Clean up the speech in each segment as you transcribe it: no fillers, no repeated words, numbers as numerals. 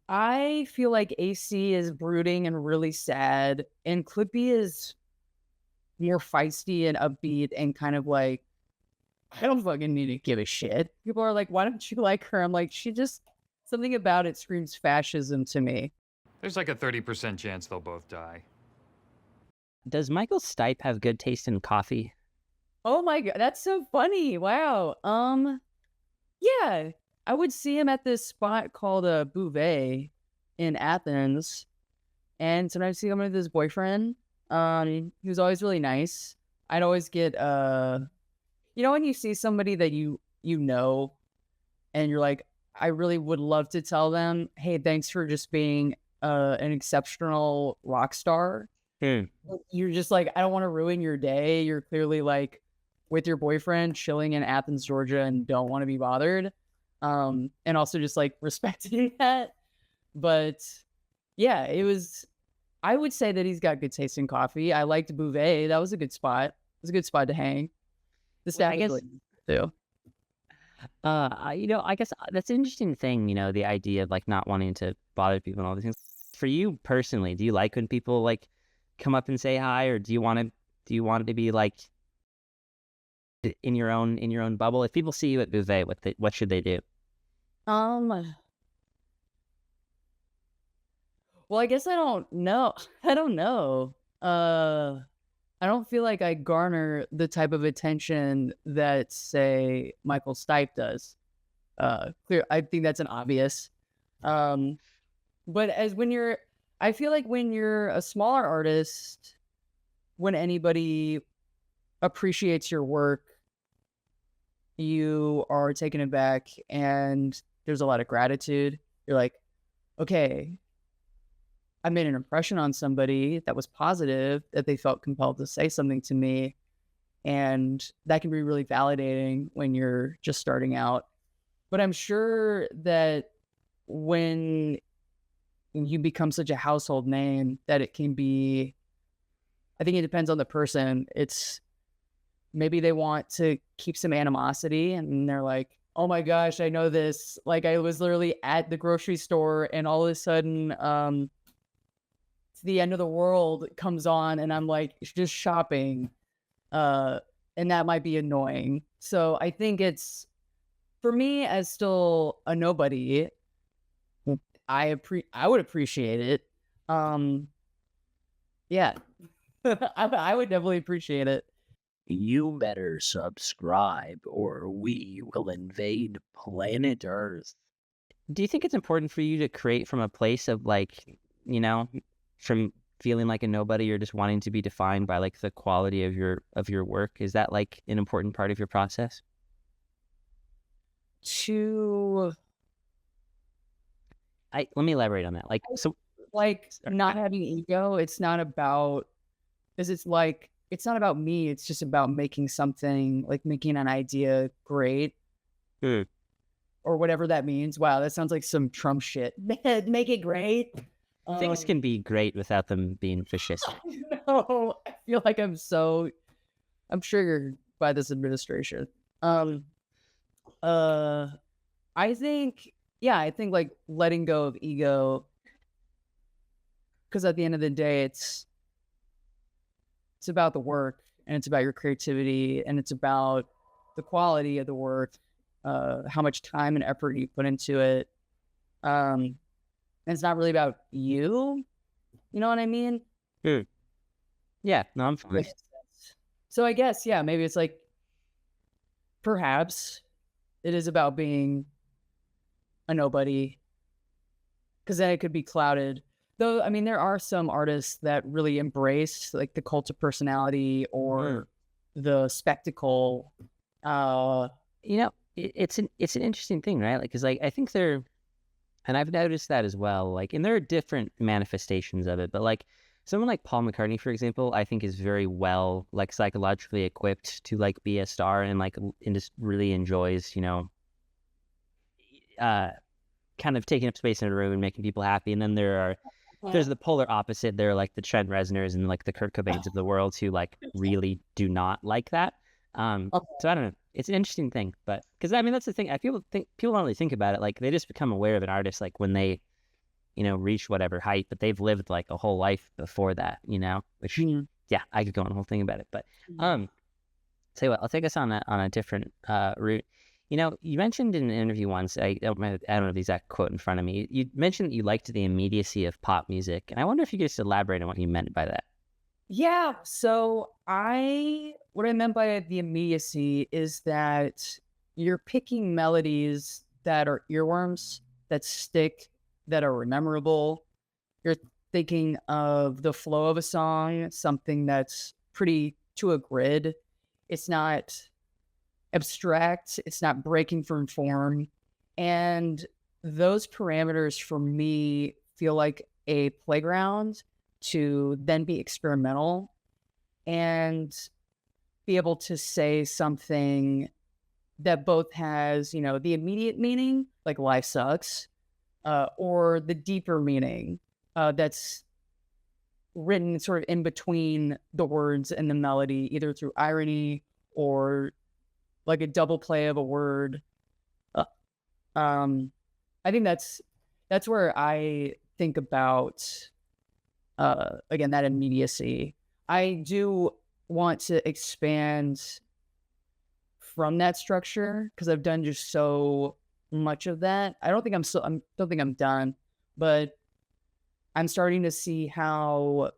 I feel like AC is brooding and really sad, and Klypi is more feisty and upbeat and kind of like, I don't fucking need to give a shit. People are like, why don't you like her? I'm like, she just, something about it screams fascism to me. There's like a 30% chance they'll both die. Does Michael Stipe have good taste in coffee? Oh my God, that's so funny. Wow. Yeah, I would see him at this spot called a Bouvet in Athens, and sometimes see him with his boyfriend. He was always really nice. I'd always get when you see somebody that you know, and you're like, I really would love to tell them, hey, thanks for just being an exceptional rock star. Hmm. You're just like, I don't want to ruin your day. You're clearly like with your boyfriend chilling in Athens, Georgia, and don't want to be bothered. And also just like respecting that. But yeah, I would say that he's got good taste in coffee. I liked Bouvet. That was a good spot. It was a good spot to hang. The Well, staff I is guess really nice too. I guess that's an interesting thing, the idea of like not wanting to bother people and all these things. For you personally, do you like when people like come up and say hi, or do you want it to be like in your own bubble? If people see you at Bouvet, what should they do? Um, well, I guess I don't know. I don't know. I don't feel like I garner the type of attention that, say, Michael Stipe does. I think that's an obvious. Um, but I feel like when you're a smaller artist, when anybody appreciates your work, you are taken aback and there's a lot of gratitude. You're like, okay, I made an impression on somebody that was positive, that they felt compelled to say something to me. And that can be really validating when you're just starting out. But I'm sure that when you become such a household name that it can be, I think it depends on the person. It's maybe they want to keep some animosity and they're like, oh my gosh, I know this. Like I was literally at the grocery store and all of a sudden, the end of the world comes on and I'm like just shopping. Uh, and that might be annoying. So I think it's for me as still a nobody, I would appreciate it. Um, yeah, I would definitely appreciate it. You better subscribe or we will invade planet Earth. Do you think it's important for you to create from a place of like, you know, from feeling like a nobody or just wanting to be defined by like the quality of your work? Is that like an important part of your process? To Let me elaborate on that. Like, so like sorry. not having ego, it's not about because it's like it's not about me. It's just about making something like making an idea great Hmm. or whatever that means. Wow, that sounds like some Trump shit. Make it great. Things Um, can be great without them being fascistic. no, I feel like I'm triggered by this administration. Um, uh, I think, yeah, I think like letting go of ego, because at the end of the day, it's about the work and it's about your creativity and it's about the quality of the work, how much time and effort you put into it. And it's not really about you. You know what I mean? Hmm. Yeah, no, I'm fine. Like, so I guess, yeah, maybe it's like perhaps it is about being a nobody because then it could be clouded. Though, I mean, there are some artists that really embrace like the cult of personality or the spectacle. Uh, It's an interesting thing, right? Like, cause like I think and I've noticed that as well. Like, and there are different manifestations of it, but like someone like Paul McCartney, for example, I think is very well like psychologically equipped to like be a star and like and just really enjoys, uh, kind of taking up space in a room and making people happy. And then there's the polar opposite. There are like the Trent Reznors and like the Kurt Cobains of the world who like really do not like that. So I don't know. It's an interesting thing, but because I mean that's the thing. People don't really think about it. Like they just become aware of an artist like when they reach whatever height, but they've lived like a whole life before that, which yeah, I could go on a whole thing about it. But tell you what, I'll take us on a different route. You mentioned in an interview once, I don't know the exact quote in front of me. You mentioned that you liked the immediacy of pop music, and I wonder if you could just elaborate on what you meant by that. Yeah. So what I meant by the immediacy is that you're picking melodies that are earworms, that stick, that are memorable. You're thinking of the flow of a song, something that's pretty to a grid. It's not abstract. It's not breaking from form. And those parameters for me feel like a playground to then be experimental and be able to say something that both has, the immediate meaning, like life sucks, or the deeper meaning that's written sort of in between the words and the melody, either through irony or like a double play of a word. I think that's where I think about again, that immediacy. I do want to expand from that structure because I've done just so much of that. I don't think I'm done, but I'm starting to see how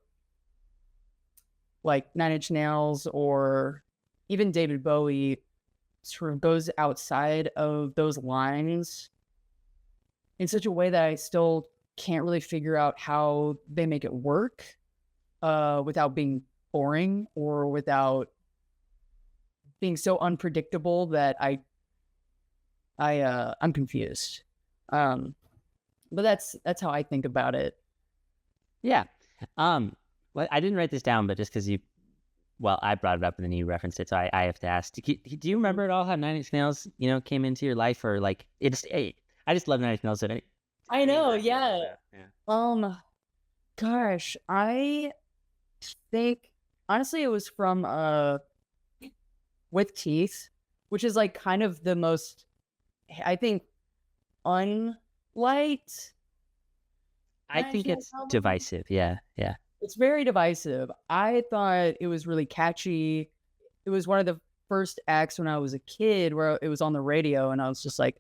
like Nine Inch Nails or even David Bowie sort of goes outside of those lines in such a way that I still can't really figure out how they make it work without being boring or without being so unpredictable that I'm confused. But that's how I think about it. Yeah. Well, I didn't write this down, but just because I brought it up and then you referenced it, so I have to ask. Do you remember at all how Nine Inch Nails, came into your life, or like I just love Nine Inch Nails. I know, yeah. Gosh, I think honestly it was from With Teeth, which is like kind of the most, I think, unlight. I think it's divisive. Yeah. It's very divisive. I thought it was really catchy. It was one of the first acts when I was a kid where it was on the radio, and I was just like,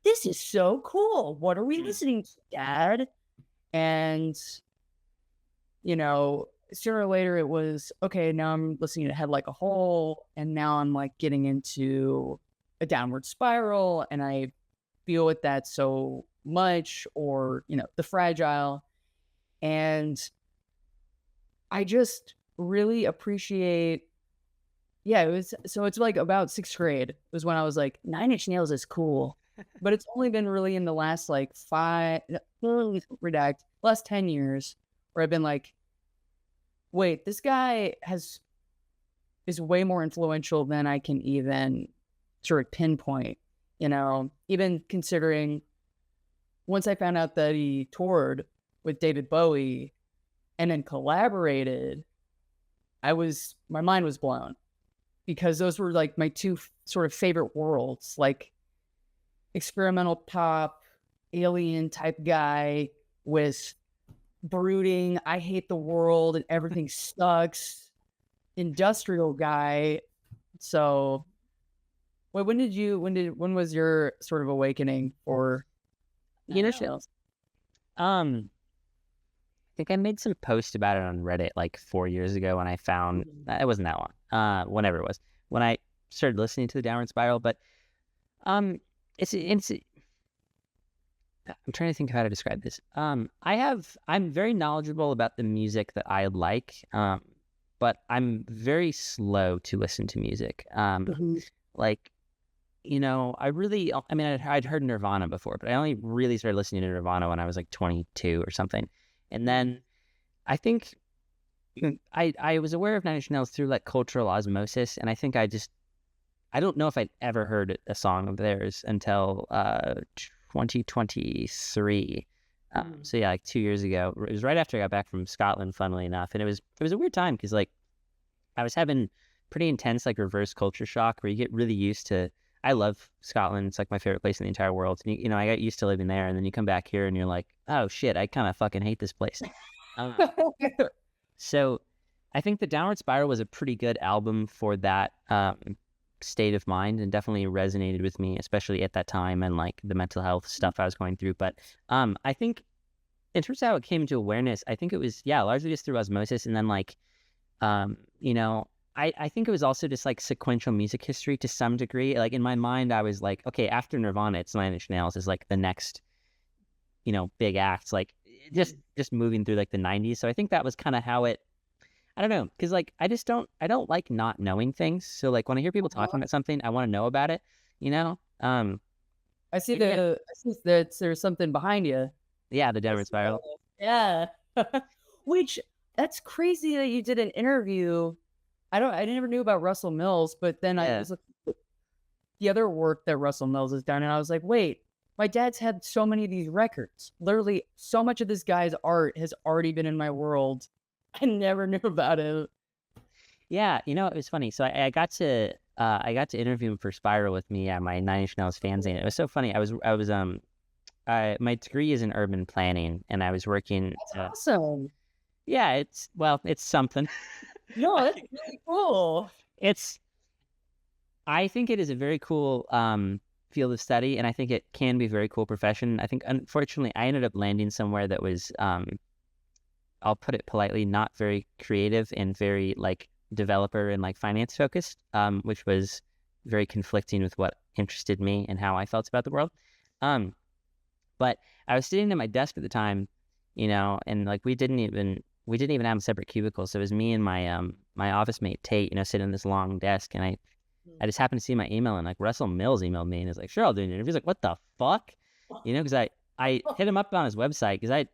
this is so cool. What are we listening to, Dad? And, sooner or later it was, okay, now I'm listening to Head Like a Hole, and now I'm like getting into a downward spiral, and I feel with that so much, or, The Fragile. And I just really appreciate, it's like about 6th grade was when I was like, Nine Inch Nails is cool. But it's only been really in the last like last 10 years where I've been like, wait, this guy is way more influential than I can even sort of pinpoint, even considering once I found out that he toured with David Bowie and then collaborated, my mind was blown, because those were like my two sort of favorite worlds, like experimental pop, alien type guy with brooding, I hate the world and everything sucks, industrial guy. So when was your sort of awakening for Nails? I think I made some post about it on Reddit like 4 years ago when I found it wasn't that long. Whenever it was, when I started listening to the Downward Spiral, but it's I'm trying to think of how to describe this. I'm very knowledgeable about the music that I like, but I'm very slow to listen to music. Like, I'd heard Nirvana before, but I only really started listening to Nirvana when I was like 22 or something. And then I think I was aware of Nine Inch Nails through like cultural osmosis, and I think I don't know if I'd ever heard a song of theirs until 2023. So yeah, like 2 years ago. It was right after I got back from Scotland, funnily enough, and it was a weird time because like I was having pretty intense like reverse culture shock where you get really used to. I love Scotland. It's like my favorite place in the entire world. And you know, I got used to living there, and then you come back here and you're like, oh shit, I kind of fucking hate this place. Um, so I think the Downward Spiral was a pretty good album for that state of mind, and definitely resonated with me, especially at that time and like the mental health stuff I was going through. But I think in terms of how it came into awareness, I think it was, yeah, largely just through osmosis. And then like, you know, I think it was also just like sequential music history to some degree. Like in my mind, I was like, okay, after Nirvana, it's Nine Inch Nails is like the next, you know, big act, like just moving through like the 90s. So I think that was kind of how it, I don't know, because like I don't like not knowing things. So like when I hear people talking about something, I want to know about it, you know? I see Yeah. I see that there's something behind you. Yeah, the Downward Spiral. Yeah. Which that's crazy that you did an interview. I never knew about Russell Mills, but then I Yeah. was looking at the other work that Russell Mills has done, and I was like, wait, my dad's had so many of these records. Literally, so much of this guy's art has already been in my world. I never knew about it. Yeah, you know, it was funny. So I got to interview him for Spiral with me at my Nine Inch Nails fanzine. It was so funny. My degree is in urban planning, and I was working. That's awesome. Yeah, it's something. No, that's really cool. I think it is a very cool field of study, and I think it can be a very cool profession. I think, unfortunately, I ended up landing somewhere that was, I'll put it politely, not very creative and very like developer and like finance focused, which was very conflicting with what interested me and how I felt about the world. But I was sitting at my desk at the time, you know, and like we didn't even have a separate cubicle. So it was me and my my office mate Tate, you know, sitting at this long desk, and I just happened to see my email, and like Russell Mills emailed me and was like, sure, I'll do an interview. He's like, what the fuck? You know, because I hit him up on his website, because I've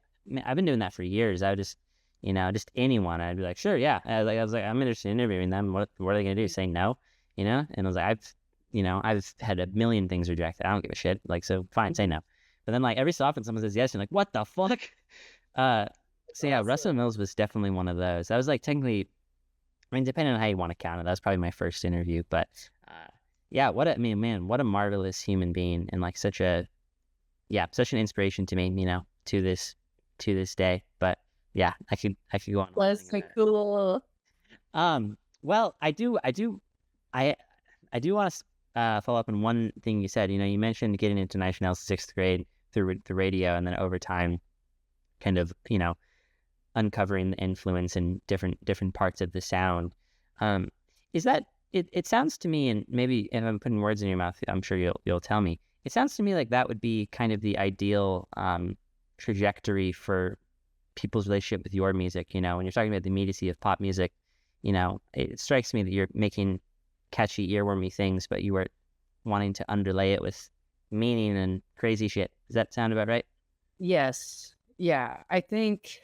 been doing that for years. I would just, you know, just anyone, I'd be like, sure, yeah. I was like, I'm interested in interviewing them. What are they gonna do? Say no? You know? And I was like, I've had a million things rejected. I don't give a shit. Like, so fine, say no. But then like every so often someone says yes, and like, what the fuck? So yeah, Russell Mills was definitely one of those. That was like technically, I mean, depending on how you want to count it, that was probably my first interview. But yeah, man, what a marvelous human being, and like such an inspiration to me, you know, to this day. But yeah, I could go on. That's so cool. Well, I do want to follow up on one thing you said. You know, you mentioned getting into Nine Inch Nails in sixth grade through the radio, and then over time, kind of, you know, uncovering the influence in different parts of the sound. Is that it sounds to me, and maybe if I'm putting words in your mouth, I'm sure you'll tell me. It sounds to me like that would be kind of the ideal trajectory for people's relationship with your music. You know, when you're talking about the immediacy of pop music, you know, it strikes me that you're making catchy, earwormy things, but you were wanting to underlay it with meaning and crazy shit. Does that sound about right? Yes. Yeah. I think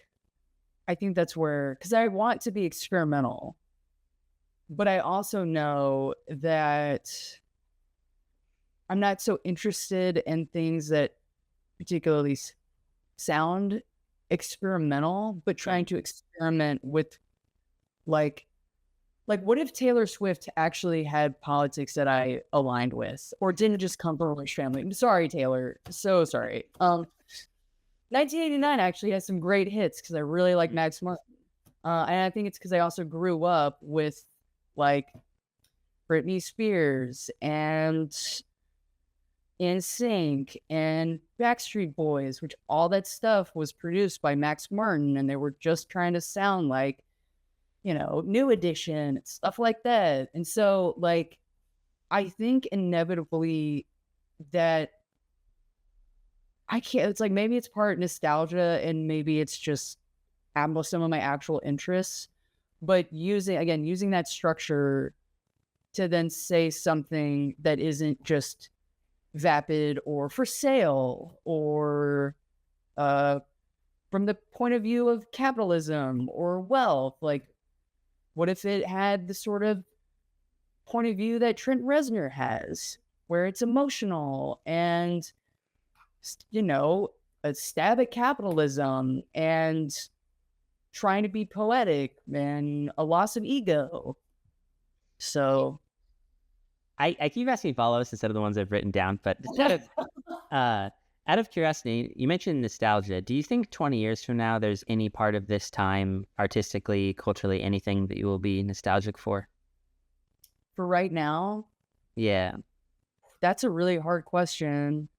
that's where, because I want to be experimental, but I also know that I'm not so interested in things that particularly sound experimental, but trying to experiment with like what if Taylor Swift actually had politics that I aligned with, or didn't just come from a rich family? I'm sorry, Taylor. So sorry. 1989 actually has some great hits because I really like Max Martin. And I think it's because I also grew up with like Britney Spears and NSYNC and Backstreet Boys, which all that stuff was produced by Max Martin, and they were just trying to sound like, you know, New Edition, stuff like that. And so like, I think inevitably that it's like, maybe it's part nostalgia and maybe it's just some of my actual interests, but using that structure to then say something that isn't just vapid or for sale or from the point of view of capitalism or wealth. Like, what if it had the sort of point of view that Trent Reznor has, where it's emotional and, you know, a stab at capitalism and trying to be poetic and a loss of ego. So I keep asking follow-ups instead of the ones I've written down, but just out of curiosity, you mentioned nostalgia. Do you think 20 years from now, there's any part of this time, artistically, culturally, anything that you will be nostalgic for? For right now, Yeah. that's a really hard question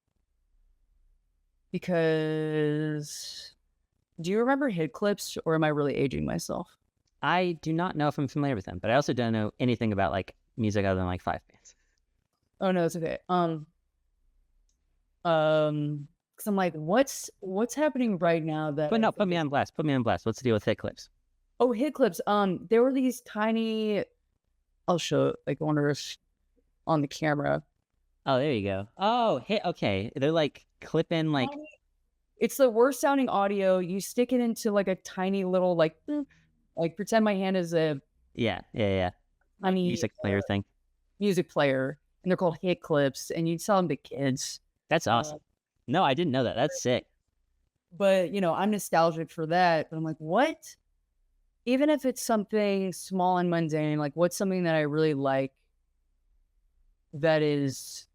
because do you remember hit clips or am I really aging myself? I do not know if I'm familiar with them, but I also don't know anything about like music other than like five bands. Oh no, it's okay. Because I'm like, what's happening right now that But I no, put think me is on blast. Put me on blast. What's the deal with hit clips? oh hit clips. There were these tiny. I'll show like wonder if on the camera. Oh, there you go. Oh, hit. Okay, they're like clipping like It's the worst sounding audio. You stick it into like a tiny little like pretend my hand is a yeah. tiny Music player thing. music player, and they're called hit clips, and you sell them to kids. That's awesome. No, I didn't know that. That's sick. But I'm nostalgic for that. But I'm like, what? Even if it's something small and mundane, like what's something that I really like that is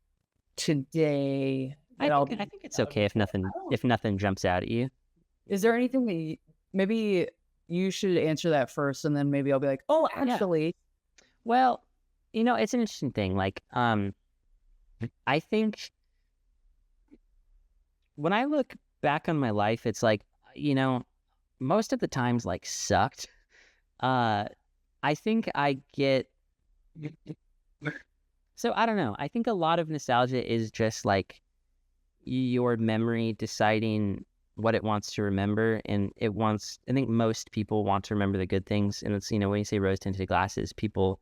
today that I'll I think it's okay if nothing jumps out at you. Is there anything that maybe you should answer that first, and then maybe I'll be like, oh, Yeah. actually, Well, it's an interesting thing. Like, I think when I look back on my life, it's like, most of the times like sucked. I think I get so I don't know. I think a lot of nostalgia is just like your memory deciding what it wants to remember, and I think most people want to remember the good things, and it's when you say rose tinted glasses, people,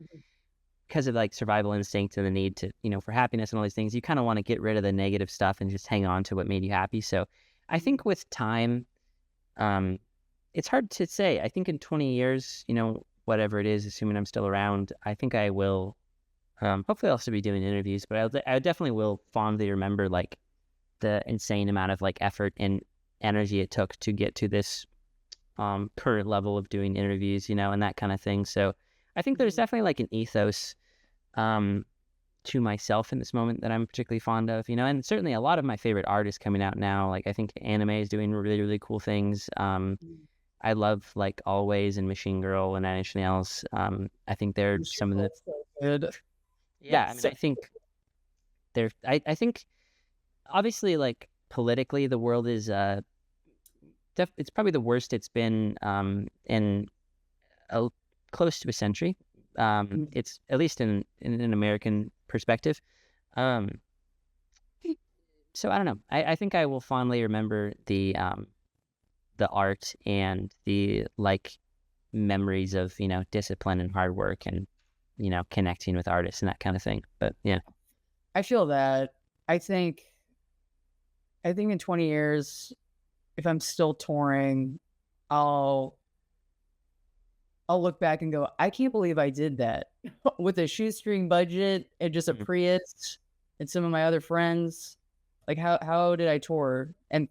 because of like survival instinct and the need to for happiness and all these things, you kind of want to get rid of the negative stuff and just hang on to what made you happy. So I think with time, it's hard to say. I think in 20 years, whatever it is, assuming I'm still around, I think I will hopefully I'll still be doing interviews, but I definitely will fondly remember like the insane amount of like effort and energy it took to get to this current level of doing interviews, and that kind of thing. So I think there's definitely like an ethos to myself in this moment that I'm particularly fond of, and certainly a lot of my favorite artists coming out now. Like I think anime is doing really, really cool things. I love like Always and Machine Girl and Nine Inch Nails. I think they're some of the so good. yeah. I mean, I think they're. I think obviously like politically the world is it's probably the worst it's been in close to a century. It's at least in an American perspective. So I don't know. I think I will fondly remember the art and the like memories of discipline and hard work and connecting with artists and that kind of thing. But yeah, I feel that. I think in 20 years, if I'm still touring, I'll look back and go, I can't believe I did that with a shoestring budget and just a Prius and some of my other friends. Like how did I tour? And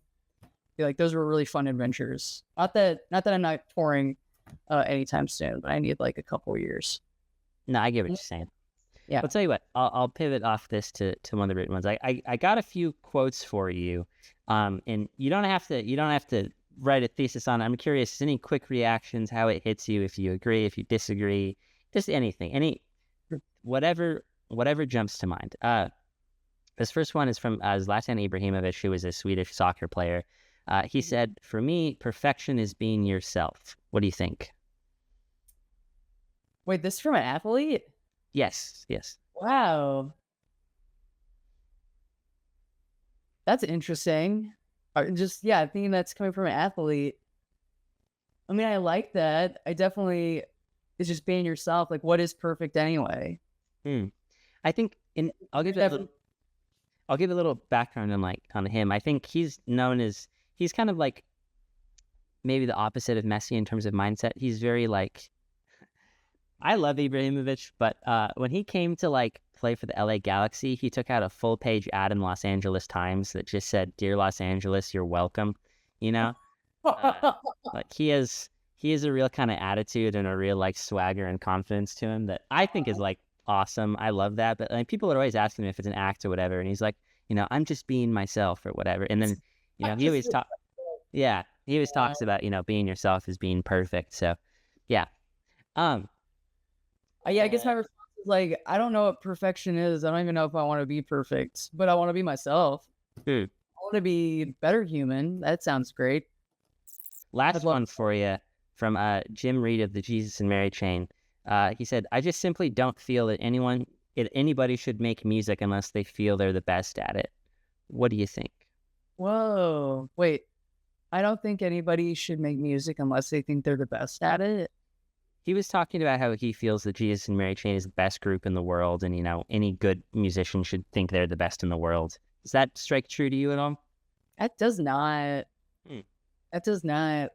be like, those were really fun adventures. Not that I'm not touring anytime soon, but I need like a couple years. no, I get what you're saying. Yeah. I'll tell you what. I'll pivot off this to one of the written ones. I got a few quotes for you, and you don't have to write a thesis on it. I'm curious, any quick reactions, how it hits you, if you agree, if you disagree, just anything, whatever jumps to mind. This first one is from Zlatan Ibrahimovic, who was a Swedish soccer player. He said, "For me, perfection is being yourself." What do you think? Wait, this is from an athlete? Yes. Wow. That's interesting. Thinking that's coming from an athlete. I mean, I like that. I definitely, it's just being yourself. Like, what is perfect anyway? I think I'll give a little background on him. I think he's kind of like maybe the opposite of Messi in terms of mindset. He's very like, I love Ibrahimovic, but when he came to like play for the LA Galaxy, he took out a full page ad in Los Angeles Times that just said, "Dear Los Angeles, you're welcome." Like he has a real kind of attitude and a real like swagger and confidence to him that I think is like awesome. I love that. But like, people would always ask him if it's an act or whatever, and he's like, I'm just being myself or whatever. And then, I he always just talk. Yeah, he always yeah. talks about being yourself as being perfect. So, yeah. Um. Yeah, I guess my uh, response is like, I don't know what perfection is. I don't even know if I want to be perfect, but I want to be myself. hmm. I want to be a better human. That sounds great. I'd Last love. one for you from Jim Reed of the Jesus and Mary chain. He said, "I just simply don't feel that anybody should make music unless they feel they're the best at it." What do you think? Whoa, wait. I don't think anybody should make music unless they think they're the best at it. He was talking about how he feels that Jesus and Mary Chain is the best group in the world, and any good musician should think they're the best in the world. Does that strike true to you at all? That does not. Hmm. That does not.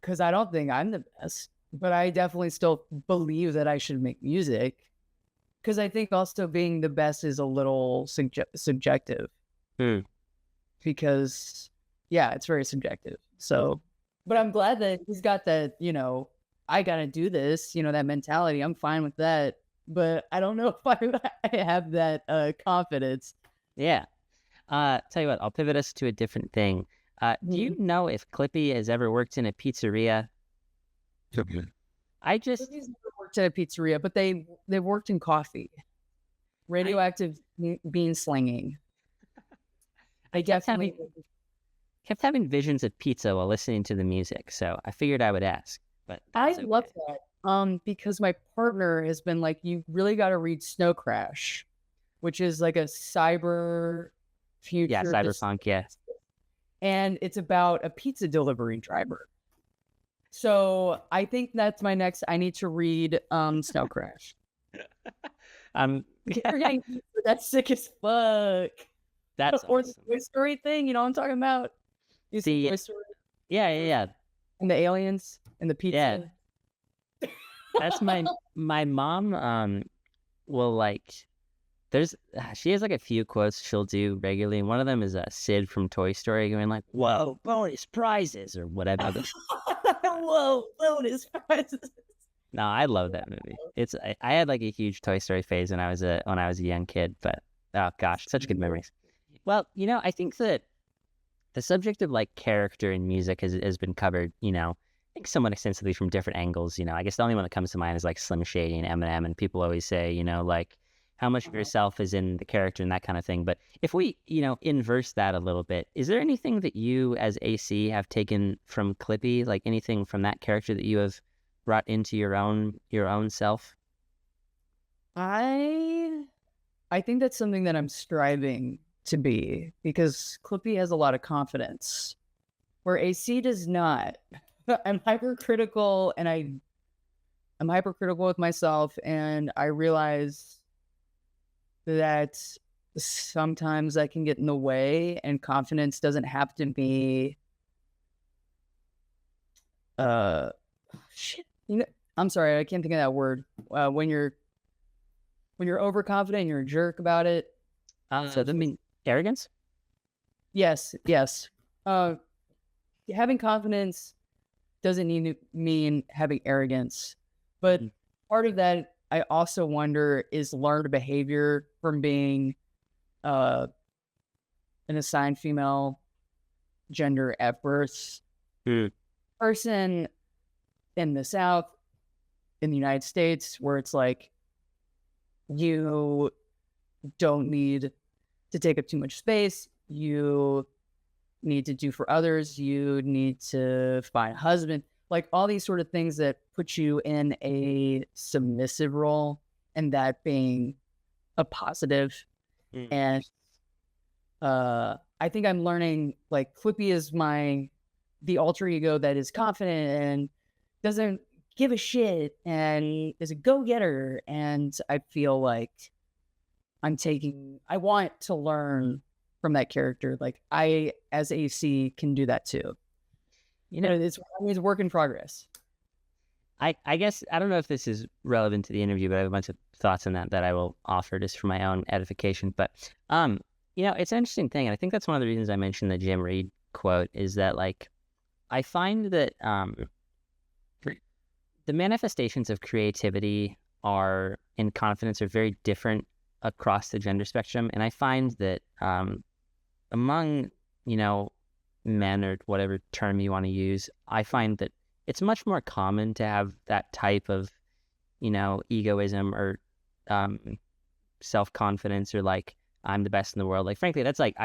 Because I don't think I'm the best, but I definitely still believe that I should make music. Because I think also being the best is a little subjective. Hmm. Because, yeah, it's very subjective. So, but I'm glad that he's got that, I got to do this, that mentality. I'm fine with that. But I don't know if I have that confidence. Yeah. Tell you what, I'll pivot us to a different thing. Do you know if Klypi has ever worked in a pizzeria? I just He's never worked at a pizzeria, but they've worked in coffee, radioactive bean slinging. I They definitely. kept having visions of pizza while listening to the music, so I figured I would ask. But I that's love okay. that. Because my partner has been like, you really got to read Snow Crash, which is like a cyber Yeah, future, cyberpunk. Yeah. and it's about a pizza delivery driver. So I think that's my next. I need to read Snow Crash. You're getting pizza, that's sick as fuck. That's Or the awesome. Toy Story thing, you know what I'm talking about? You see See, Toy Story yeah. and the aliens and the Yeah, pizza. that's my mom. Will like she has like a few quotes she'll do regularly, and one of them is Sid from Toy Story going like, "Whoa, bonus prizes" or whatever. Whoa, bonus prizes. No, I love that movie. I had like a huge Toy Story phase when I was a young kid, but oh gosh, such good memories. Well, I think that the subject of like character in music has been covered, I think somewhat extensively from different angles. I guess the only one that comes to mind is like Slim Shady and Eminem, and people always say, like how much of yourself is in the character and that kind of thing. But if we, inverse that a little bit, is there anything that you as AC have taken from Klypi, like anything from that character that you have brought into your own self? I think that's something that I'm striving to be, because Clippy has a lot of confidence, where AC does not. I'm hypercritical, and I'm hypercritical with myself, and I realize that sometimes I can get in the way, and confidence doesn't have to be shit. I'm sorry, I can't think of that word. When you're overconfident, you're a jerk about it. So that mean arrogance? Yes. Having confidence doesn't need to mean having arrogance, but part of that, I also wonder, is learned behavior from being an assigned female gender at birth. Person in the South, in the United States, where it's like, you don't need to take up too much space. You need to do for others. You need to find a husband. Like all these sort of things that put you in a submissive role, and that being a positive. And I think I'm learning, like, Flippy is the alter ego that is confident and doesn't give a shit and is a go-getter. And I feel like I want to learn from that character. Like I, as AC, can do that too. It's a work in progress. I guess I don't know if this is relevant to the interview, but I have a bunch of thoughts on that I will offer just for my own edification. But it's an interesting thing, and I think that's one of the reasons I mentioned the Jim Reed quote, is that like I find that the manifestations of creativity are and confidence are very different across the gender spectrum. And I find that among, men or whatever term you want to use, I find that it's much more common to have that type of, egoism or self-confidence or like, I'm the best in the world. Like, frankly, that's like,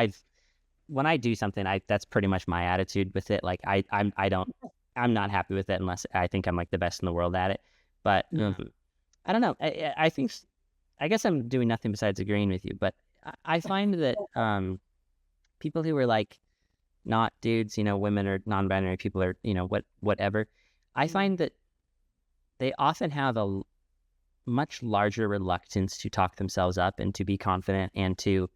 when I do something, that's pretty much my attitude with it. Like, I'm not happy with it unless I think I'm like the best in the world at it. But I don't know. I guess I'm doing nothing besides agreeing with you. But I find that people who are like not dudes, women or non-binary people or whatever, I find that they often have a much larger reluctance to talk themselves up and to be confident and to,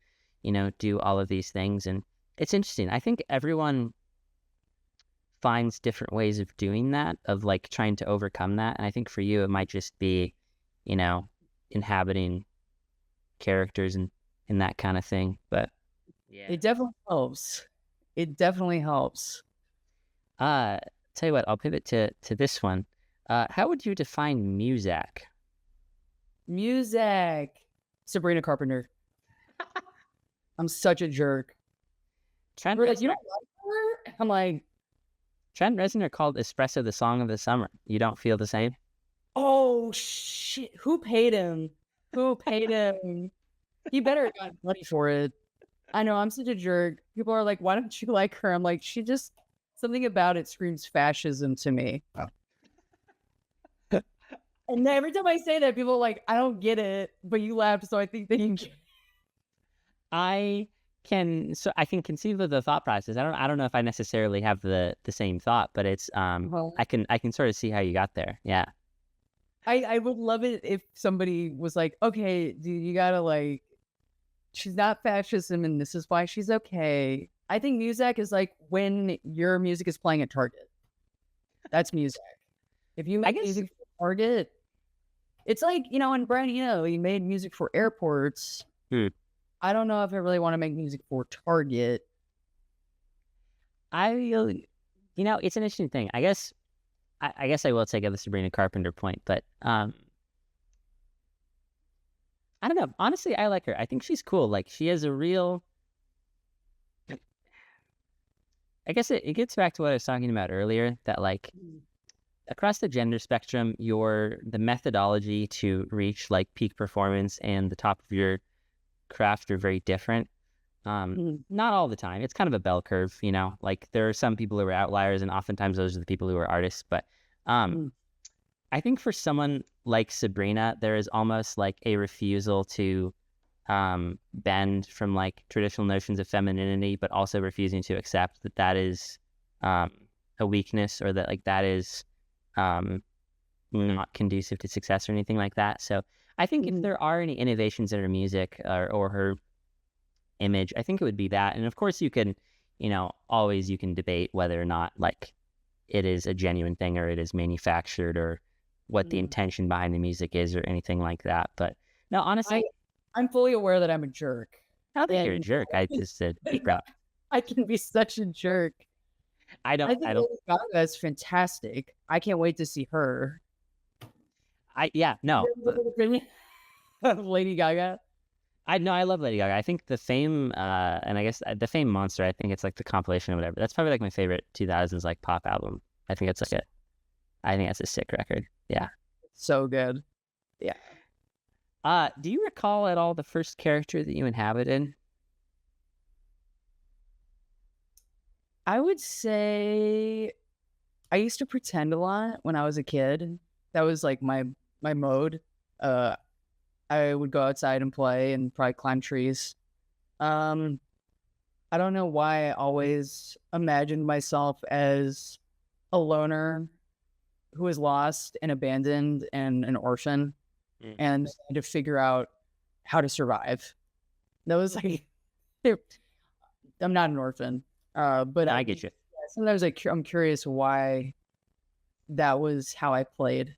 do all of these things. And it's interesting. I think everyone finds different ways of doing that, of like trying to overcome that. And I think for you, it might just be, inhabiting characters and that kind of thing. But yeah, It definitely helps. It definitely helps. tell you what, I'll pivot to this one. How would you define music? Music. Sabrina Carpenter. I'm such a jerk. Trent We're like, you Reznor, don't like her? I'm like, Trent Reznor called Espresso the song of the summer. You don't feel the same? oh shit. Who paid him? Who paid him? He better have gotten money for it. I know, I'm such a jerk. People are like, why don't you like her? I'm like, something about it screams fascism to me. And every time I say that, people are like, I don't get it, but you laughed, so I think they can get it. I can conceive of the thought process. I don't know if I necessarily have the same thought, but it's Well, I can sort of see how you got there. Yeah. I would love it if somebody was like, okay, dude, you gotta like, she's not fascism and this is why she's okay. I think music is like when your music is playing at Target. That's music. If you I make guess music for Target, it's like, and Brian, he made music for airports. I don't know if I really want to make music for Target. it's an interesting thing. I guess I will take the Sabrina Carpenter point, but I don't know. Honestly, I like her. I think she's cool. Like, she has a real. I guess it gets back to what I was talking about earlier, that like across the gender spectrum, the methodology to reach like peak performance and the top of your craft are very different. Not all the time. It's kind of a bell curve, like there are some people who are outliers and oftentimes those are the people who are artists. But I think for someone like Sabrina, there is almost like a refusal to bend from like traditional notions of femininity, but also refusing to accept that is a weakness, or that like that is not conducive to success or anything like that. So I think if there are any innovations in her music or her image, I think it would be that. And of course you can, always you can debate whether or not like it is a genuine thing or it is manufactured or what the intention behind the music is or anything like that. But no, honestly, I'm fully aware that I'm a jerk. I don't think you're a jerk. I just said, I can be such a jerk. I think don't, Lady Gaga is fantastic. I can't wait to see her. no. Lady Gaga. I love Lady Gaga. I think the Fame, and I guess the Fame Monster, I think it's like the compilation or whatever. That's probably like my favorite 2000s like pop album. I think it's like I think that's a sick record. Yeah. So good. Yeah. Do you recall at all the first character that you inhabited? I would say I used to pretend a lot when I was a kid. That was like my mode. I would go outside and play and probably climb trees. I don't know why I always imagined myself as a loner who is lost and abandoned and an orphan and to figure out how to survive. That was like, I'm not an orphan, but I get you. Sometimes I'm curious why that was how I played.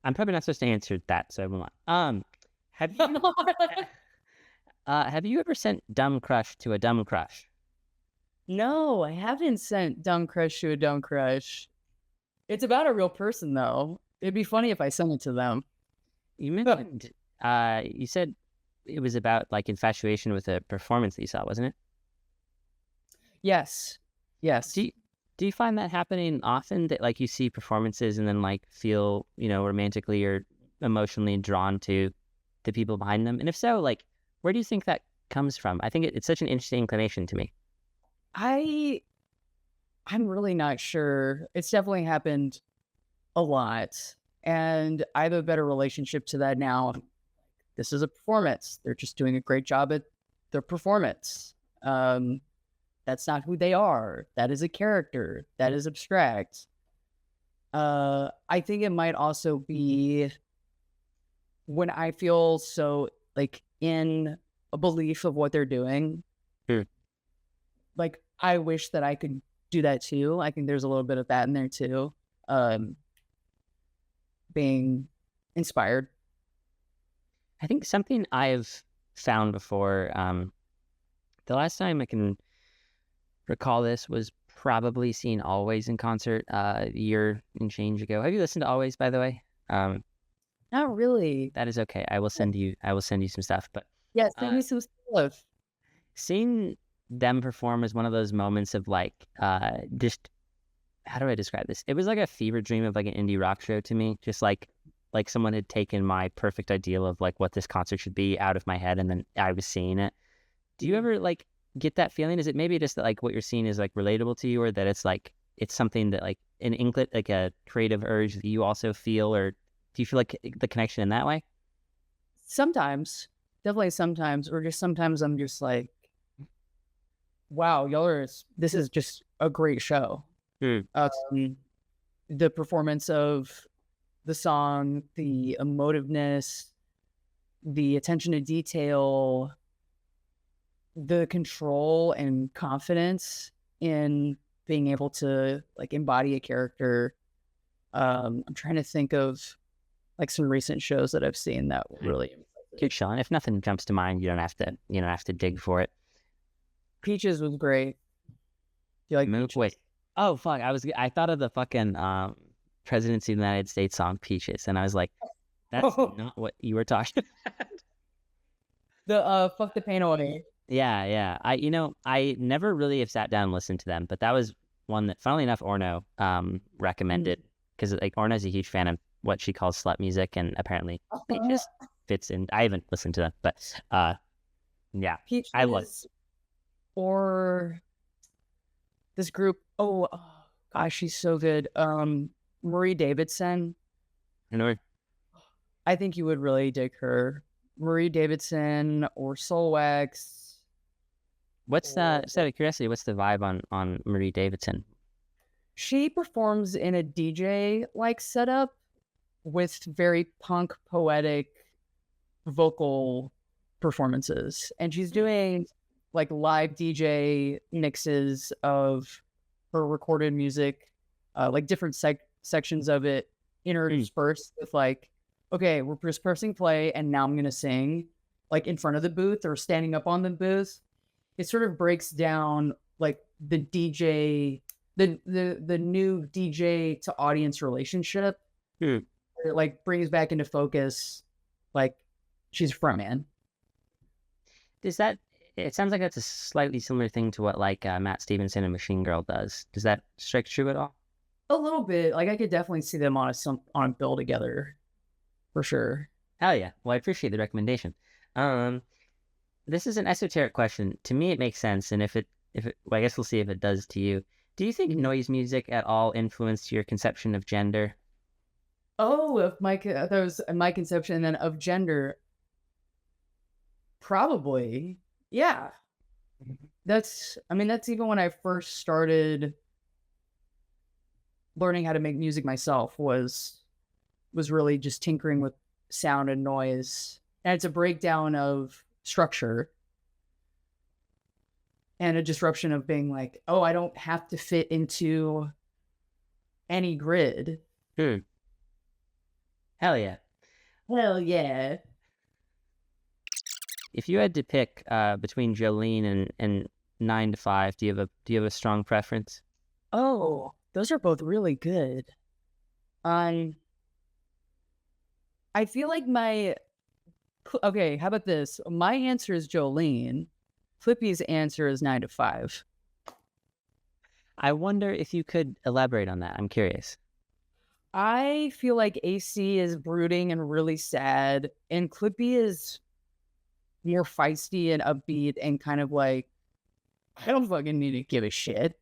I'm probably not supposed to answer that, so I will not. Have you ever sent dumb crush to a dumb crush? No, I haven't sent dumb crush to a dumb crush. It's about a real person, though. It'd be funny if I sent it to them. You mentioned, you said it was about like infatuation with a performance that you saw, wasn't it? Yes. Yes. Do you find that happening often, that like you see performances and then like feel, romantically or emotionally drawn to the people behind them? And if so, like, where do you think that comes from? I think it's such an interesting inclination to me. I'm really not sure. It's definitely happened a lot. And I have a better relationship to that now. This is a performance. They're just doing a great job at their performance. That's not who they are. That is a character. That is abstract. I think it might also be when I feel so like in a belief of what they're doing. Hmm. Like I wish that I could do that too. I think there's a little bit of that in there too. Being inspired. I think something I've found before, the last time I can recall this was probably seeing Always in concert a year and change ago. Have you listened to Always, by the way? Not really. That is okay. I will send you some stuff. But Yeah, send me some stuff. seeing them perform is one of those moments of like, just how do I describe this? It was like a fever dream of like an indie rock show to me. Just like someone had taken my perfect ideal of like what this concert should be out of my head, and then I was seeing it. Do you ever like get that feeling? Is it maybe just that like what you're seeing is like relatable to you, or that it's like it's something that like an inklet, like a creative urge that you also feel, or do you feel like the connection in that way? Sometimes, definitely sometimes, or just sometimes I'm just like, wow, this is just a great show. The performance of the song, the emotiveness, the attention to detail, the control and confidence in being able to like embody a character. I'm trying to think of like some recent shows that I've seen that were really Good, Sean. If nothing jumps to mind, you don't have to dig for it. Peaches was great. Do you like Peaches? Wait. Oh fuck! I thought of the fucking presidency of the United States song Peaches, and I was like, that's not what you were talking about. The Fuck the Pain Away. Yeah. I never really have sat down and listened to them, but that was one that, funnily enough, Orno recommended, because like Orno's a huge fan of what she calls slut music, and apparently it just fits in. I haven't listened to them, but yeah, Peaches, I love. Or this group. Oh gosh, she's so good. Marie Davidson. I know. I think you would really dig her. Marie Davidson or Soulwax. What's just out of curiosity, what's the vibe on Marie Davidson? She performs in a DJ like setup with very punk poetic vocal performances, and she's doing like live DJ mixes of her recorded music, like different sections of it interspersed with like, okay, we're just pressing play and now I'm going to sing like in front of the booth or standing up on the booth. It sort of breaks down like the DJ, the new DJ to audience relationship. It like brings back into focus, like she's a frontman. It sounds like that's a slightly similar thing to what like Matt Stevenson and Machine Girl does. Does that strike true at all? A little bit. Like I could definitely see them on a bill together, for sure. Hell yeah! Well, I appreciate the recommendation. This is an esoteric question. To me, it makes sense, and if it, well, I guess we'll see if it does to you. Do you think noise music at all influenced your conception of gender? Oh, that was my conception then of gender. Probably. Yeah. That's even when I first started learning how to make music myself was really just tinkering with sound and noise. And it's a breakdown of structure and a disruption of being like, oh, I don't have to fit into any grid. Hell yeah. Hell yeah. If you had to pick between Jolene and 9 to 5, do you have a strong preference? Oh, those are both really good. Um, I feel like okay, how about this? My answer is Jolene. Klypi's answer is 9 to 5. I wonder if you could elaborate on that. I'm curious. I feel like AC is brooding and really sad, and Klypi is more feisty and upbeat and kind of like, I don't fucking need to give a shit.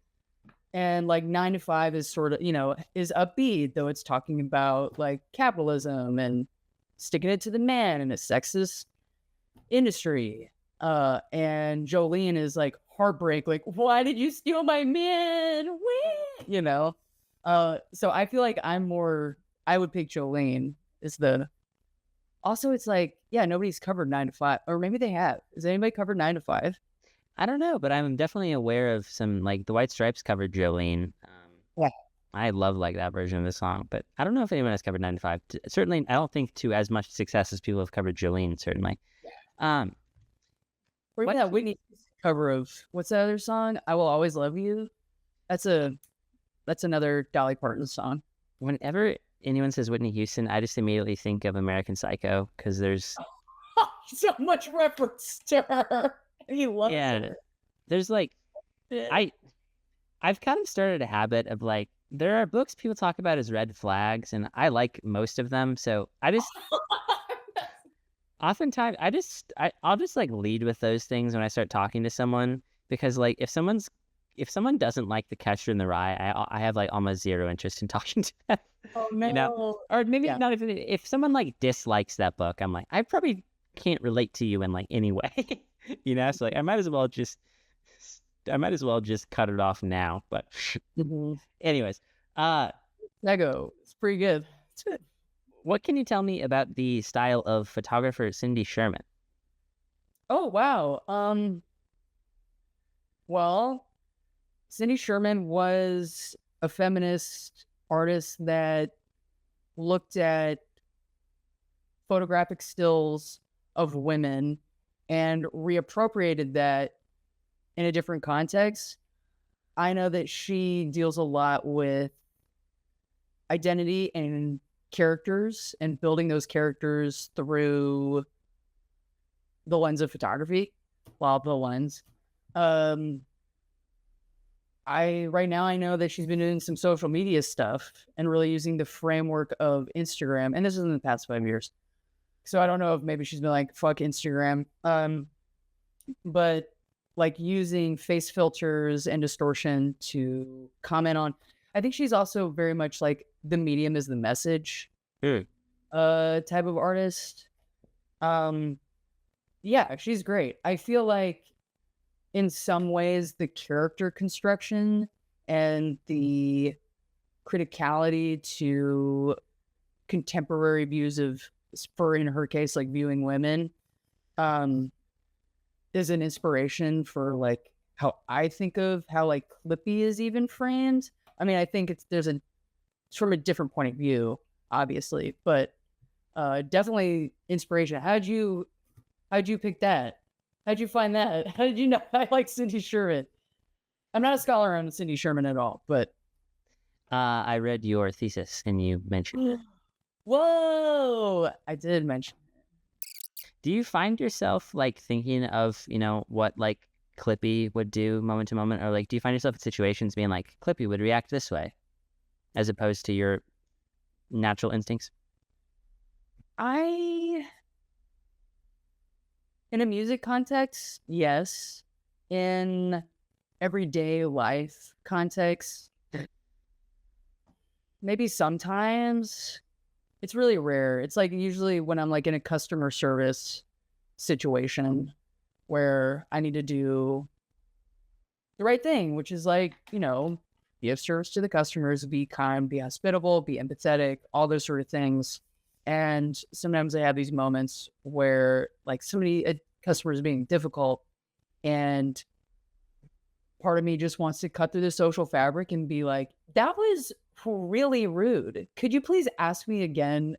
And like 9 to 5 is sort of, is upbeat, though it's talking about like capitalism and sticking it to the man in a sexist industry. And Jolene is like heartbreak, like, why did you steal my man? Wee! So I feel like I would pick Jolene also it's like, yeah, nobody's covered 9 to 5, or maybe they have. Has anybody covered 9 to 5? I don't know, but I'm definitely aware of some, like, the White Stripes covered Jolene. Yeah. I love, like, that version of the song, but I don't know if anyone has covered 9 to 5. Certainly, I don't think to as much success as people have covered Jolene, certainly. Or even that Whitney cover of, what's that other song? I Will Always Love You. That's another Dolly Parton song. Whenever anyone says Whitney Houston, I just immediately think of American Psycho, because there's so much reference to her. He loves her. There's like, I've kind of started a habit of like, there are books people talk about as red flags, and I like most of them. So I just, oftentimes, I'll just like lead with those things when I start talking to someone, because like if someone doesn't like The Catcher in the Rye, I have like almost zero interest in talking to them. Oh no. Or maybe not even if someone like dislikes that book, I'm like, I probably can't relate to you in like any way. So like I might as well just cut it off now. But anyways, Lego, it's pretty good. It's good. What can you tell me about the style of photographer Cindy Sherman? Oh wow. Well, Cindy Sherman was a feminist artist that looked at photographic stills of women and reappropriated that in a different context. I know that she deals a lot with identity and characters and building those characters through the lens of photography. Well, the lens. Right now I know that she's been doing some social media stuff and really using the framework of Instagram. And this is in the past 5 years. So I don't know if maybe she's been like, fuck Instagram. But like using face filters and distortion to comment on. I think she's also very much like the medium is the message type of artist. Yeah, she's great. I feel like in some ways the character construction and the criticality to contemporary views of, for in her case, like viewing women, is an inspiration for like how I think of how like Klypi is even framed. I mean, I think it's from a different point of view, obviously, but definitely inspiration. How'd you pick that? How'd you find that? How did you know I like Cindy Sherman? I'm not a scholar on Cindy Sherman at all, but I read your thesis and you mentioned it. Whoa, I did mention. Do you find yourself like thinking of, what like Klypi would do moment to moment, or like do you find yourself in situations being like Klypi would react this way as opposed to your natural instincts? In a music context, yes. In everyday life context, maybe sometimes. It's really rare. It's like usually when I'm like in a customer service situation where I need to do the right thing, which is like, be of service to the customers, be kind, be hospitable, be empathetic, all those sort of things. And sometimes I have these moments where like a customer is being difficult and part of me just wants to cut through the social fabric and be like, that was really rude. Could you please ask me again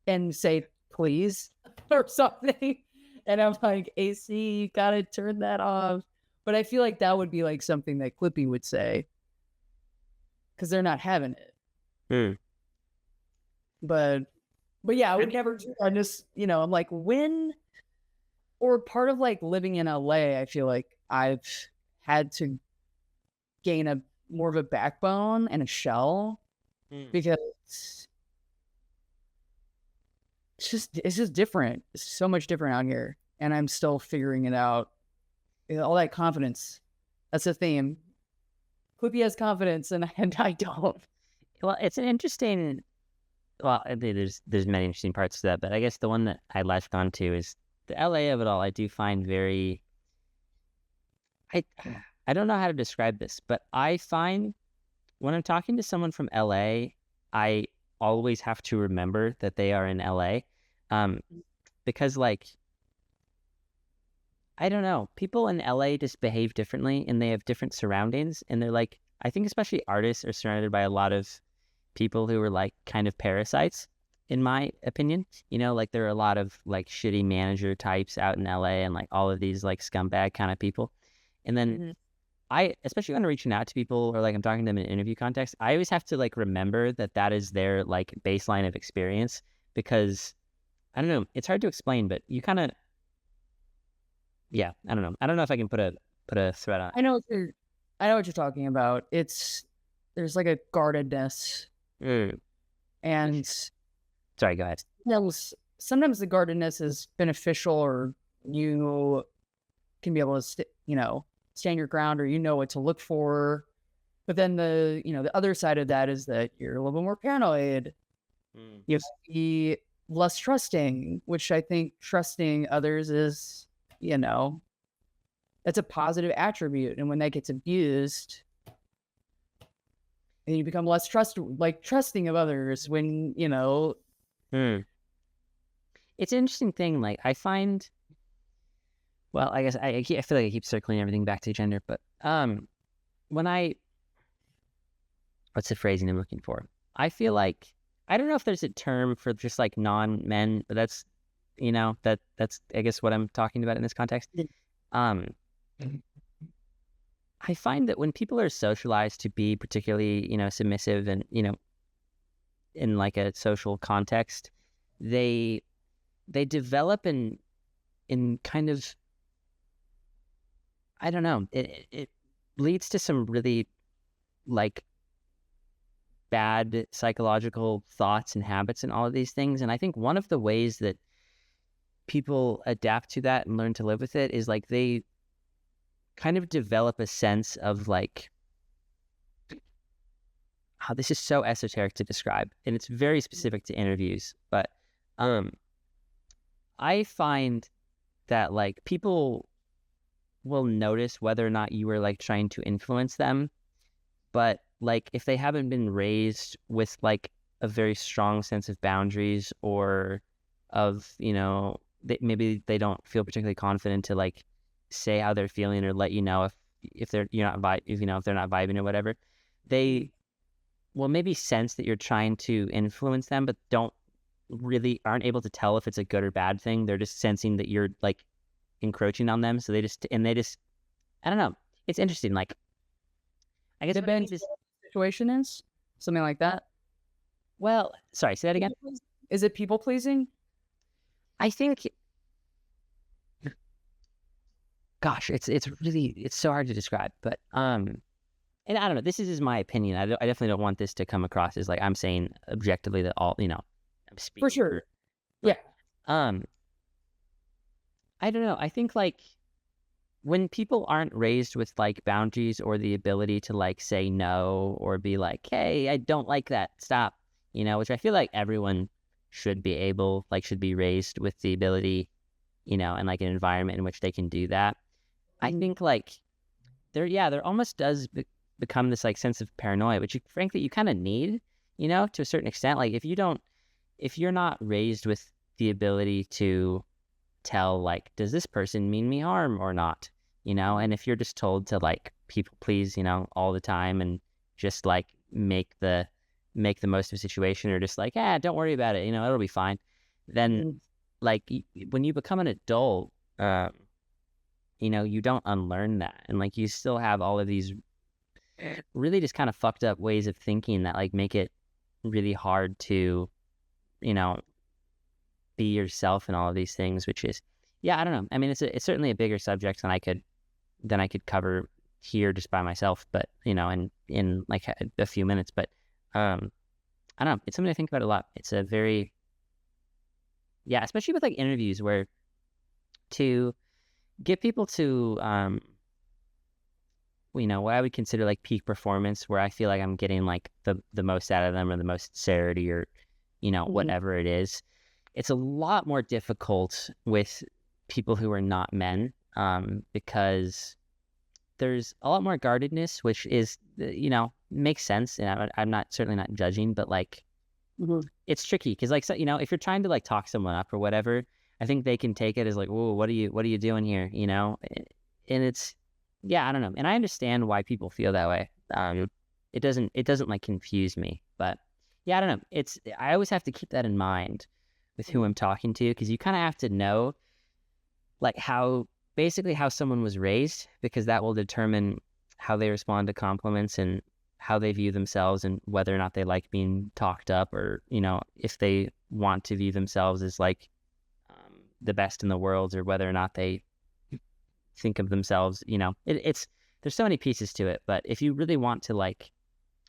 and say please or something? And I'm like, AC, you gotta turn that off. But I feel like that would be like something that Klypi would say because they're not having it. But yeah, I would never do that. Just, I'm like, or part of like living in LA, I feel like I've had to gain a more of a backbone and a shell because it's just different. It's so much different out here, and I'm still figuring it out. All that confidence. That's the theme. Klypi has confidence, and I don't. Well, it's an interesting. Well, there's many interesting parts to that, but I guess the one that I latched onto is the LA of it all. I do find very. I don't know how to describe this, but I find when I'm talking to someone from LA, I always have to remember that they are in LA, because like I don't know, people in LA just behave differently and they have different surroundings, and they're like, I think especially artists are surrounded by a lot of people who are like kind of parasites, in my opinion. Like there are a lot of like shitty manager types out in LA and like all of these like scumbag kind of people. And then especially when I'm reaching out to people or like I'm talking to them in an interview context, I always have to like remember that is their like baseline of experience, because I don't know, it's hard to explain, but you kind of, yeah, I don't know. I don't know if I can put a thread on. I know what you're talking about. There's like a guardedness, and sorry, go ahead. Sometimes the guardedness is beneficial, or you can be able to stand your ground, or what to look for. But then the other side of that is that you're a little bit more paranoid. You have to be less trusting, which I think trusting others is, that's a positive attribute. And when that gets abused, and you become less trusting of others when, It's an interesting thing. Like I find, well, I guess I feel like I keep circling everything back to gender, but when what's the phrasing I'm looking for? I feel like, I don't know if there's a term for just like non-men, but that's, that's I guess what I'm talking about in this context. I find that when people are socialized to be particularly, submissive and, in like a social context, they develop in kind of, I don't know, it leads to some really like bad psychological thoughts and habits and all of these things. And I think one of the ways that people adapt to that and learn to live with it is like they kind of develop a sense of like, oh, this is so esoteric to describe, and it's very specific to interviews, but I find that like people will notice whether or not you are like trying to influence them, but like if they haven't been raised with like a very strong sense of boundaries, or of maybe they don't feel particularly confident to like say how they're feeling, or let if they're if they're not vibing or whatever, they will maybe sense that you're trying to influence them, but aren't able to tell if it's a good or bad thing. They're just sensing that you're like encroaching on them, so they just I don't know, it's interesting. Like I guess depends what the situation is, something like that. Well, sorry, say that again. Is it people pleasing? I think, gosh, it's so hard to describe, but and I don't know, this is my opinion. I definitely don't want this to come across as like I'm saying objectively that all, I'm speaking For sure. Yeah. I don't know. I think like when people aren't raised with like boundaries or the ability to like say no, or be like, hey, I don't like that, stop, which I feel like everyone should be raised with the ability, and like an environment in which they can do that. I think like there almost does become this like sense of paranoia, which frankly you kind of need, to a certain extent. Like if you're not raised with the ability to tell like, does this person mean me harm or not, and if you're just told to like people please, all the time, and just like make the most of a situation, or just like, don't worry about it, it'll be fine, then like when you become an adult, you don't unlearn that, and like you still have all of these really just kind of fucked up ways of thinking that like make it really hard to be yourself and all of these things, which is, yeah, I don't know. I mean, it's certainly a bigger subject than I could cover here just by myself, but in like a few minutes. But I don't know. It's something I think about a lot. It's a very, yeah, especially with like interviews where to get people to what I would consider like peak performance, where I feel like I'm getting like the most out of them, or the most sincerity, or whatever it is. It's a lot more difficult with people who are not men, because there's a lot more guardedness, which is makes sense, and I'm certainly not judging, but like it's tricky because like, so, if you're trying to like talk someone up or whatever, I think they can take it as like, oh, what are you doing here, and it's, yeah, I don't know, and I understand why people feel that way. It doesn't like confuse me, but yeah, I don't know. I always have to keep that in mind with who I'm talking to, because you kind of have to know like how someone was raised, because that will determine how they respond to compliments and how they view themselves, and whether or not they like being talked up, or if they want to view themselves as like the best in the world, or whether or not they think of themselves, it's there's so many pieces to it. But if you really want to, like,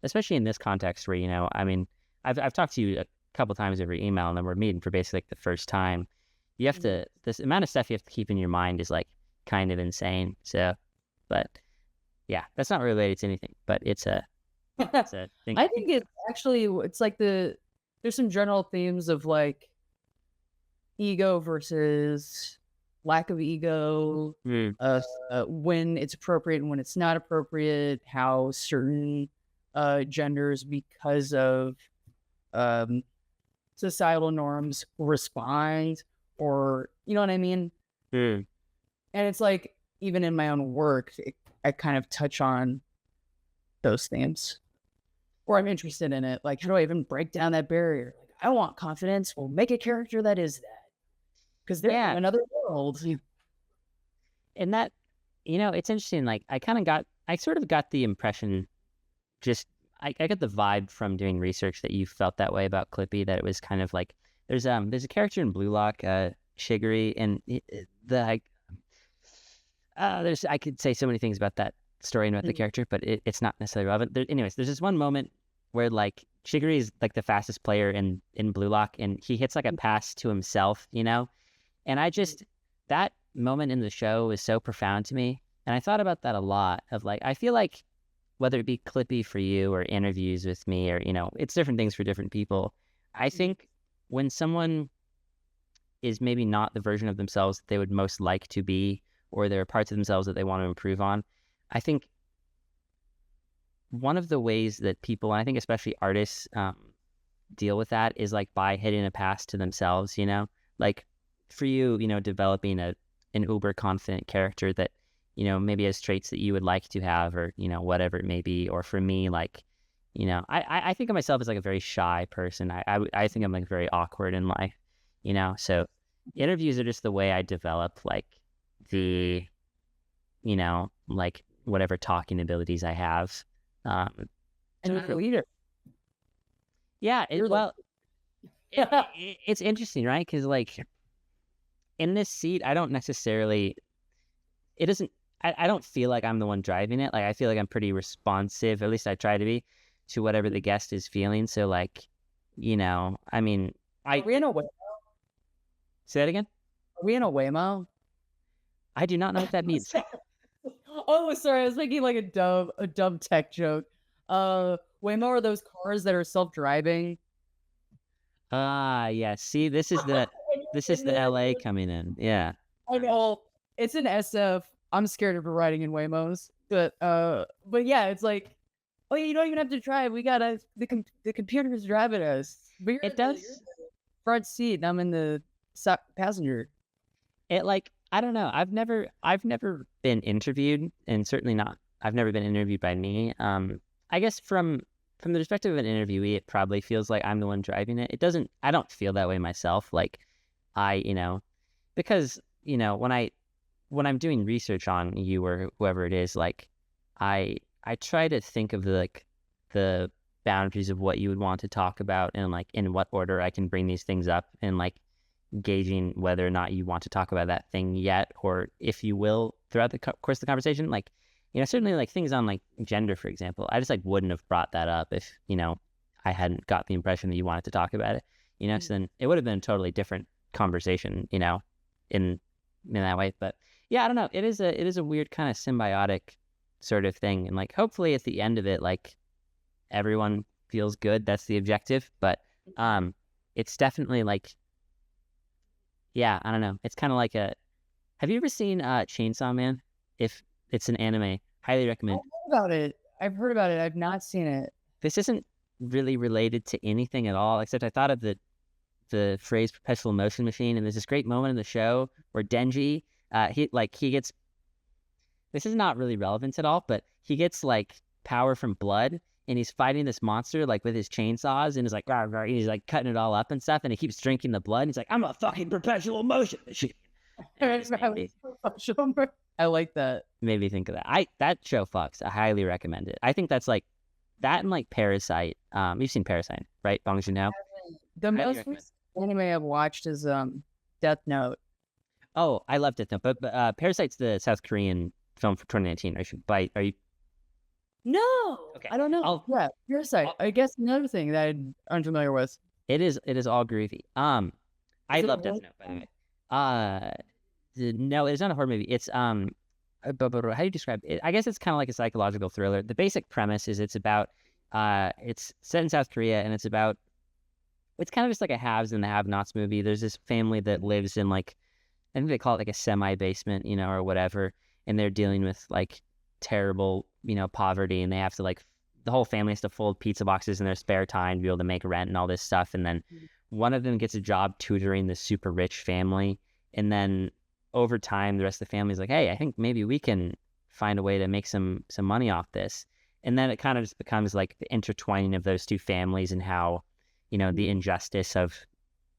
especially in this context where I mean, I've talked to you a couple times over email, and then we're meeting for basically like the first time. You have to, this amount of stuff you have to keep in your mind is like kind of insane. So, but yeah, that's not related to anything, but it's a thing. I think it's like there's some general themes of like ego versus lack of ego, when it's appropriate and when it's not appropriate, how certain genders, because of societal norms, respond, or you know what I mean? And it's like, even in my own work, I kind of touch on those themes, or I'm interested in it. Like, how do I even break down that barrier? Like, I want confidence. Well, make a character that is that, because they're in another world. And that, it's interesting. Like, I sort of got the impression, I got the vibe from doing research that you felt that way about Klypi, that it was kind of like, there's a character in Blue Lock, Shiguri, and I could say so many things about that story and about the character, but it's not necessarily relevant. Anyways, there's this one moment where like Shiguri is like the fastest player in Blue Lock, and he hits like a pass to himself, and that moment in the show is so profound to me, and I thought about that a lot. Of like, I feel like whether it be Klypi for you, or interviews with me, or it's different things for different people. I think when someone is maybe not the version of themselves that they would most like to be, or there are parts of themselves that they want to improve on, I think one of the ways that people, and I think especially artists, deal with that is like by hitting a pass to themselves, like for you, developing an uber confident character that, maybe has traits that you would like to have, or, whatever it may be. Or for me, like, I think of myself as like a very shy person. I think I'm like very awkward in life, so interviews are just the way I develop like the, like whatever talking abilities I have. And you're a leader. Yeah. It's interesting, right? Because like in this seat, I don't necessarily, I don't feel like I'm the one driving it. Like, I feel like I'm pretty responsive, at least I try to be, to whatever the guest is feeling. So like, I mean, Are we in a Waymo? Say that again? Are we in a Waymo? I do not know what that means. Oh, sorry. I was making like a dumb tech joke. Waymo are those cars that are self-driving. Yeah. See, this is the LA coming in. Yeah. I know. It's an SF. I'm scared of riding in Waymos. But yeah, it's like, oh yeah, you don't even have to drive. We got the computer's driving us. But It does. you're in the front seat and I'm in the passenger. It like, I don't know. I've never been interviewed, and certainly not. I've never been interviewed by me. I guess from the perspective of an interviewee, it probably feels like I'm the one driving it. It doesn't. I don't feel that way myself. Like, because when I'm doing research on you or whoever it is, like I try to think of like the boundaries of what you would want to talk about and like in what order I can bring these things up, and like gauging whether or not you want to talk about that thing yet, or if you will throughout the course of the conversation. Like, certainly like things on like gender, for example, I just like wouldn't have brought that up if, I hadn't got the impression that you wanted to talk about it, so then it would have been a totally different conversation, in that way. But yeah, I don't know. It is a weird kind of symbiotic sort of thing. And like, hopefully at the end of it, like everyone feels good. That's the objective. But it's definitely like, yeah, I don't know. It's kind of like have you ever seen Chainsaw Man? If it's an anime, highly recommend. I've heard about it. I've not seen it. This isn't really related to anything at all, except I thought of the phrase perpetual motion machine, and there's this great moment in the show where Denji, he gets, this is not really relevant at all, but he gets like power from blood, and he's fighting this monster like with his chainsaws, and he's like, rah, rah, he's like cutting it all up and stuff, and he keeps drinking the blood, and he's like, I'm a fucking perpetual motion machine. I like that. Made me think of that. That show fucks. I highly recommend it. I think that's like that and like Parasite. You've seen Parasite, right? Bong Joon-ho. The most recent anime I've watched is Death Note. Oh, I love Death Note, but Parasite's the South Korean film for 2019. Are you? No, Okay. I don't know. Yeah, Parasite. I guess another thing that I'm unfamiliar with. It is all groovy. I love Death Note, by the way. No, it's not a horror movie. It's how do you describe it? I guess it's kind of like a psychological thriller. The basic premise is it's about it's set in South Korea, and it's kind of just like a haves and the have-nots movie. There's this family that lives in like, I think they call it like a semi-basement, or whatever, and they're dealing with like terrible, poverty, and they have to like, the whole family has to fold pizza boxes in their spare time to be able to make rent and all this stuff. And then one of them gets a job tutoring the super rich family, and then over time, the rest of the family's like, hey, I think maybe we can find a way to make some money off this. And then it kind of just becomes like the intertwining of those two families and how, the injustice of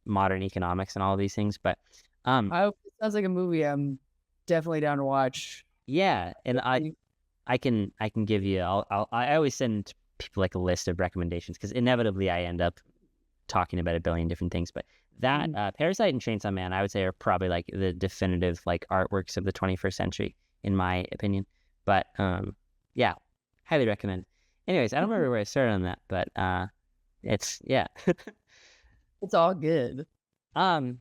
modern economics and all of these things. But it sounds like a movie I'm definitely down to watch. Yeah, and I can give you. I always send people like a list of recommendations because inevitably I end up talking about a billion different things. But that Parasite and Chainsaw Man, I would say, are probably like the definitive like artworks of the 21st century, in my opinion. But yeah, highly recommend. Anyways, I don't remember where I started on that, but it's it's all good. Tell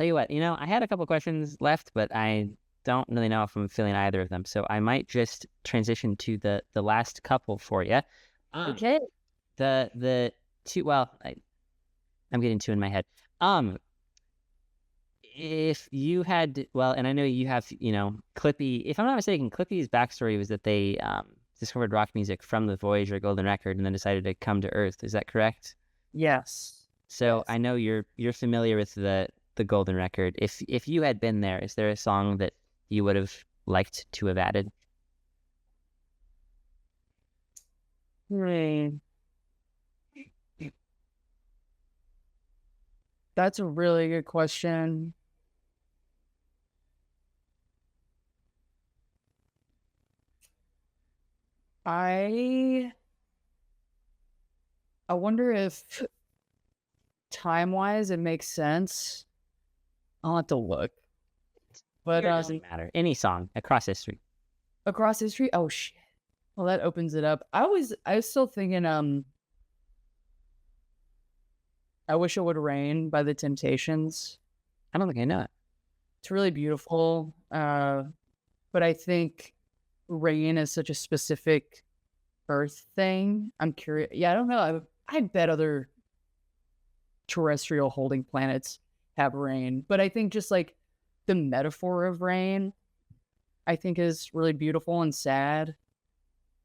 you what, I had a couple questions left, but I don't really know if I'm feeling either of them, so I might just transition to the last couple for you. Okay. The two. Well, I'm getting two in my head. If you had, well, and I know you have, Klypi. If I'm not mistaken, Klypi's backstory was that they discovered rock music from the Voyager Golden Record and then decided to come to Earth. Is that correct? Yes. So Yes. I know you're familiar with the Golden Record. If you had been there, is there a song that you would have liked to have added? That's a really good question. I wonder if time-wise it makes sense. I'll have to look. But It doesn't matter. Any song across history. across history, oh shit. Well, that opens it up. I was still thinking I Wish It Would Rain by the Temptations. I don't think I know it. It's really beautiful. But I think rain is such a specific Earth thing. I'm curious. Yeah, I don't know. I bet other terrestrial holding planets have rain, but I think just like the metaphor of rain, I think is really beautiful and sad.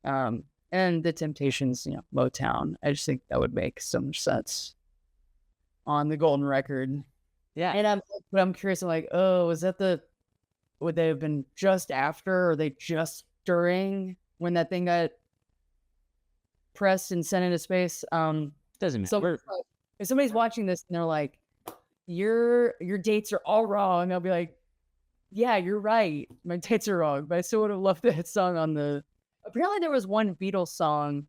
And the Temptations, Motown. I just think that would make so much sense on the Golden Record. Yeah. And I'm curious. I'm like, oh, would they have been just after, or are they just during when that thing got pressed and sent into space? Doesn't matter. So if somebody's watching this and they're like, your dates are all wrong, I'll be like, yeah, you're right. My dates are wrong, but I still would have loved that song on the. Apparently, there was one Beatles song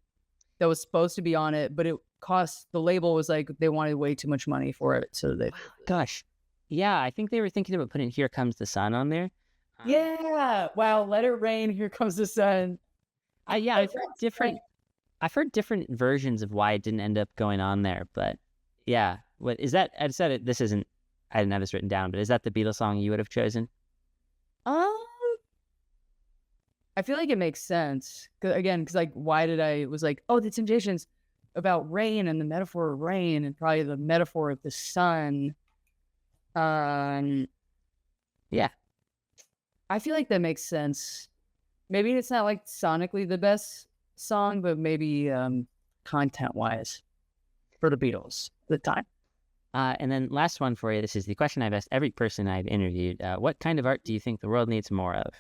that was supposed to be on it, but it cost the label was like they wanted way too much money for it, so they Gosh. Yeah, I think they were thinking about putting Here Comes the Sun on there. yeah. Wow, Let It Rain, Here Comes the Sun. Yeah, I've heard different. I've heard different versions of why it didn't end up going on there, but yeah. What is that? I said it. This isn't. I didn't have this written down, but is that the Beatles song you would have chosen? Um, I feel like it makes sense. Because like, why did I was like, oh, the Temptations about rain and the metaphor of rain and probably the metaphor of the sun. Yeah. I feel like that makes sense. Maybe it's not like sonically the best song, but maybe content wise for the Beatles at the time. And then last one for you. This is the question I've asked every person I've interviewed. What kind of art do you think the world needs more of?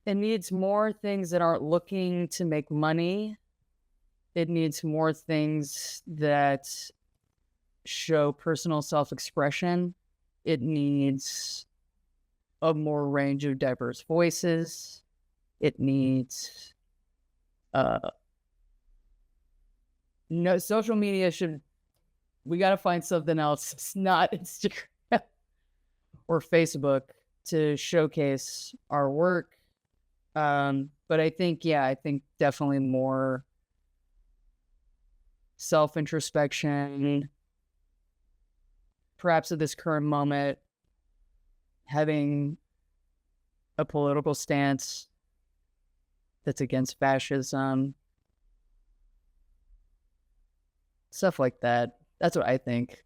It needs more things that aren't looking to make money. It needs more things that show personal self-expression. It needs a more range of diverse voices. It needs no social media should we got to find something else. It's not Instagram or Facebook to showcase our work. But I think definitely more self-introspection, perhaps at this current moment, having a political stance that's against fascism, stuff like that. That's what I think.